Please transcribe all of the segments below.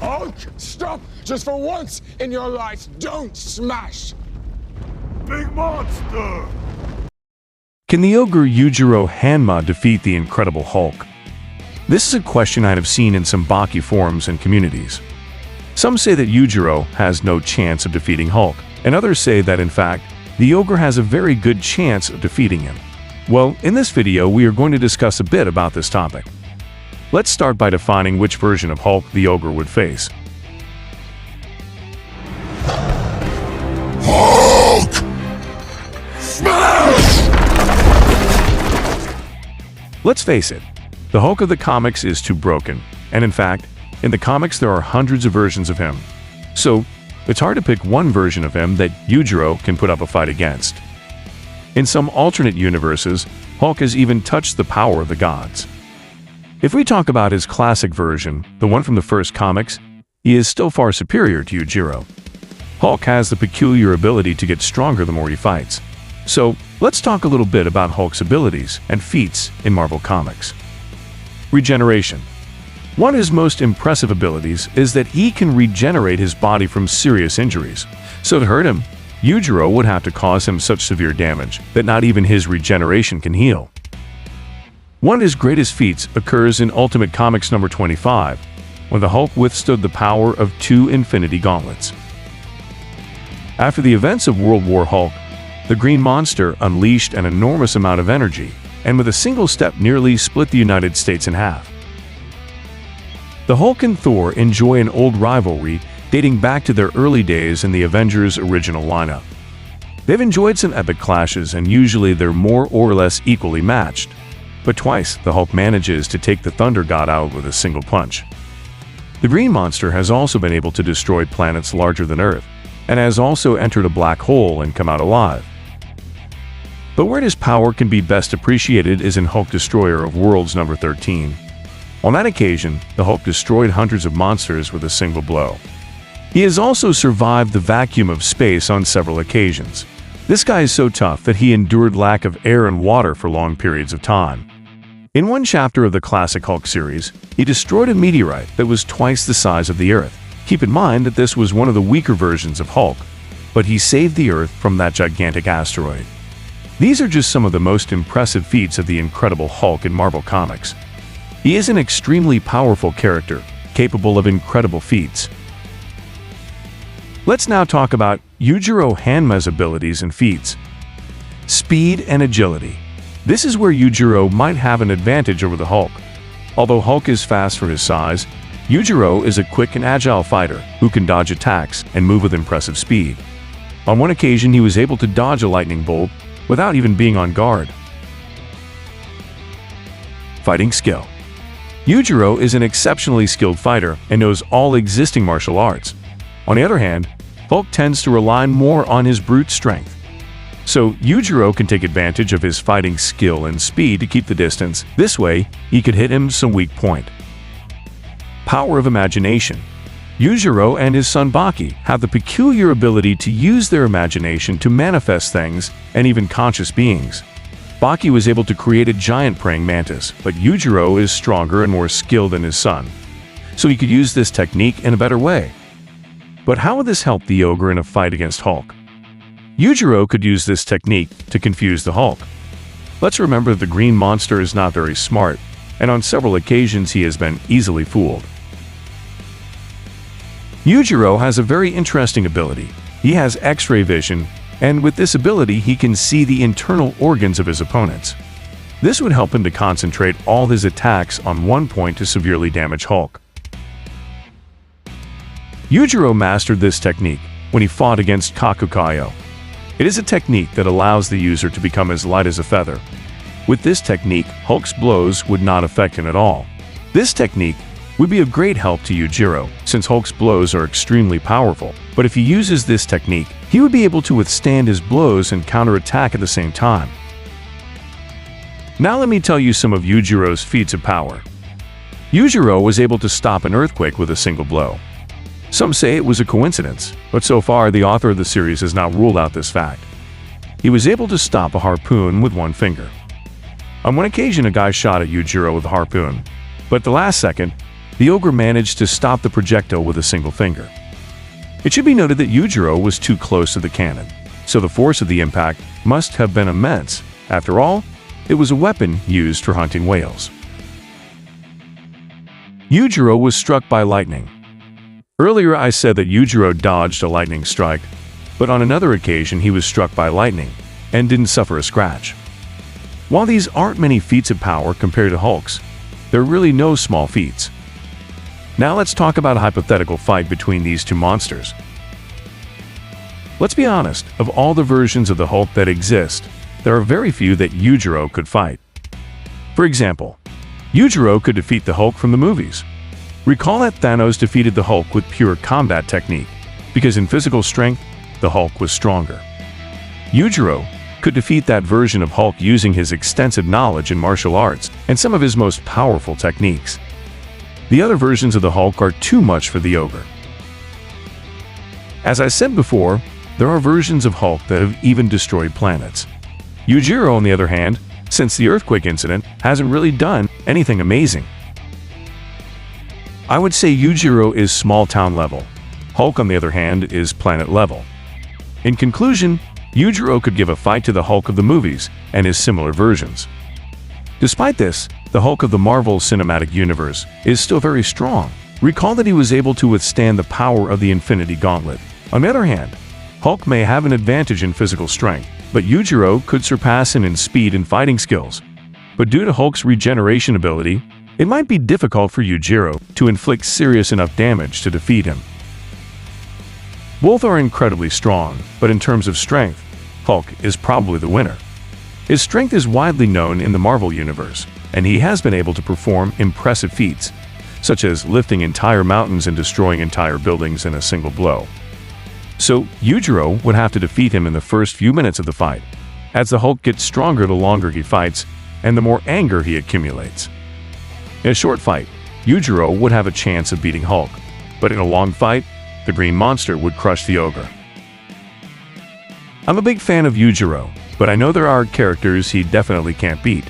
Hulk, stop! Just for once in your life, don't smash! Big monster! Can the ogre Yujiro Hanma defeat the Incredible Hulk? This is a question I have seen in some Baki forums and communities. Some say that Yujiro has no chance of defeating Hulk, and others say that in fact, the ogre has a very good chance of defeating him. Well, in this video we are going to discuss a bit about this topic. Let's start by defining which version of Hulk the ogre would face. Hulk! Smash! Let's face it, the Hulk of the comics is too broken, and in fact, in the comics there are hundreds of versions of him. So, it's hard to pick one version of him that Yujiro can put up a fight against. In some alternate universes, Hulk has even touched the power of the gods. If we talk about his classic version, the one from the first comics, he is still far superior to Yujiro. Hulk has the peculiar ability to get stronger the more he fights. So, let's talk a little bit about Hulk's abilities and feats in Marvel Comics. Regeneration. One of his most impressive abilities is that he can regenerate his body from serious injuries. So to hurt him, Yujiro would have to cause him such severe damage that not even his regeneration can heal. One of his greatest feats occurs in Ultimate Comics number 25, when the Hulk withstood the power of 2 Infinity Gauntlets. After the events of World War Hulk, the Green Monster unleashed an enormous amount of energy, and with a single step nearly split the United States in half. The Hulk and Thor enjoy an old rivalry dating back to their early days in the Avengers' original lineup. They've enjoyed some epic clashes, and usually they're more or less equally matched. But twice, the Hulk manages to take the Thunder God out with a single punch. The Green Monster has also been able to destroy planets larger than Earth, and has also entered a black hole and come out alive. But where his power can be best appreciated is in Hulk Destroyer of Worlds number 13. On that occasion, the Hulk destroyed hundreds of monsters with a single blow. He has also survived the vacuum of space on several occasions. This guy is so tough that he endured lack of air and water for long periods of time. In one chapter of the classic Hulk series, he destroyed a meteorite that was twice the size of the Earth. Keep in mind that this was one of the weaker versions of Hulk, but he saved the Earth from that gigantic asteroid. These are just some of the most impressive feats of the Incredible Hulk in Marvel Comics. He is an extremely powerful character, capable of incredible feats. Let's now talk about Yujiro Hanma's abilities and feats. Speed and agility. This is where Yujiro might have an advantage over the Hulk. Although Hulk is fast for his size, Yujiro is a quick and agile fighter who can dodge attacks and move with impressive speed. On one occasion, he was able to dodge a lightning bolt without even being on guard. Fighting skill. Yujiro is an exceptionally skilled fighter and knows all existing martial arts. On the other hand, Hulk tends to rely more on his brute strength. So Yujiro can take advantage of his fighting skill and speed to keep the distance. This way, he could hit him some weak point. Power of imagination. Yujiro and his son Baki have the peculiar ability to use their imagination to manifest things and even conscious beings. Baki was able to create a giant praying mantis, but Yujiro is stronger and more skilled than his son, so he could use this technique in a better way. But how would this help the ogre in a fight against Hulk? Yujiro could use this technique to confuse the Hulk. Let's remember that the Green Monster is not very smart, and on several occasions he has been easily fooled. Yujiro has a very interesting ability. He has X-ray vision, and with this ability he can see the internal organs of his opponents. This would help him to concentrate all his attacks on one point to severely damage Hulk. Yujiro mastered this technique when he fought against Kakukayo. It is a technique that allows the user to become as light as a feather. With this technique, Hulk's blows would not affect him at all. This technique would be of great help to Yujiro, since Hulk's blows are extremely powerful. But if he uses this technique, he would be able to withstand his blows and counterattack at the same time. Now let me tell you some of Yujiro's feats of power. Yujiro was able to stop an earthquake with a single blow. Some say it was a coincidence, but so far the author of the series has not ruled out this fact. He was able to stop a harpoon with one finger. On one occasion, a guy shot at Yujiro with a harpoon, but at the last second, the ogre managed to stop the projectile with a single finger. It should be noted that Yujiro was too close to the cannon, so the force of the impact must have been immense. After all, it was a weapon used for hunting whales. Yujiro was struck by lightning. Earlier I said that Yujiro dodged a lightning strike, but on another occasion he was struck by lightning and didn't suffer a scratch. While these aren't many feats of power compared to Hulk's, they're really no small feats. Now let's talk about a hypothetical fight between these two monsters. Let's be honest, of all the versions of the Hulk that exist, there are very few that Yujiro could fight. For example, Yujiro could defeat the Hulk from the movies. Recall that Thanos defeated the Hulk with pure combat technique, because in physical strength, the Hulk was stronger. Yujiro could defeat that version of Hulk using his extensive knowledge in martial arts and some of his most powerful techniques. The other versions of the Hulk are too much for the ogre. As I said before, there are versions of Hulk that have even destroyed planets. Yujiro, on the other hand, since the earthquake incident, hasn't really done anything amazing. I would say Yujiro is small-town level. Hulk, on the other hand, is planet level. In conclusion, Yujiro could give a fight to the Hulk of the movies and his similar versions. Despite this, the Hulk of the Marvel Cinematic Universe is still very strong. Recall that he was able to withstand the power of the Infinity Gauntlet. On the other hand, Hulk may have an advantage in physical strength, but Yujiro could surpass him in speed and fighting skills. But due to Hulk's regeneration ability, it might be difficult for Yujiro to inflict serious enough damage to defeat him. Both are incredibly strong, but in terms of strength, Hulk is probably the winner. His strength is widely known in the Marvel Universe, and he has been able to perform impressive feats, such as lifting entire mountains and destroying entire buildings in a single blow. So, Yujiro would have to defeat him in the first few minutes of the fight, as the Hulk gets stronger the longer he fights and the more anger he accumulates. In a short fight, Yujiro would have a chance of beating Hulk, but in a long fight, the Green Monster would crush the ogre. I'm a big fan of Yujiro, but I know there are characters he definitely can't beat.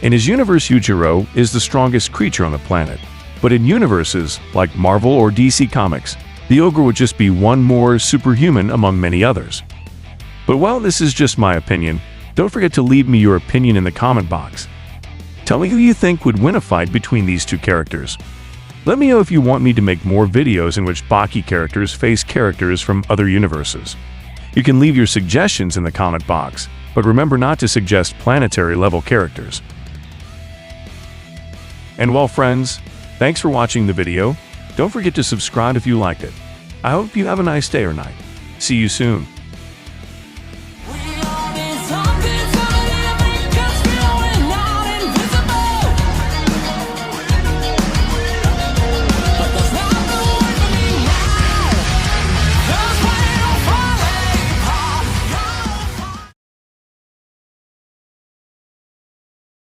In his universe, Yujiro is the strongest creature on the planet, but in universes like Marvel or DC Comics, the ogre would just be one more superhuman among many others. But while this is just my opinion, don't forget to leave me your opinion in the comment box. Tell me who you think would win a fight between these two characters. Let me know if you want me to make more videos in which Baki characters face characters from other universes. You can leave your suggestions in the comment box, but remember not to suggest planetary level characters. And well friends, thanks for watching the video. Don't forget to subscribe if you liked it. I hope you have a nice day or night. See you soon.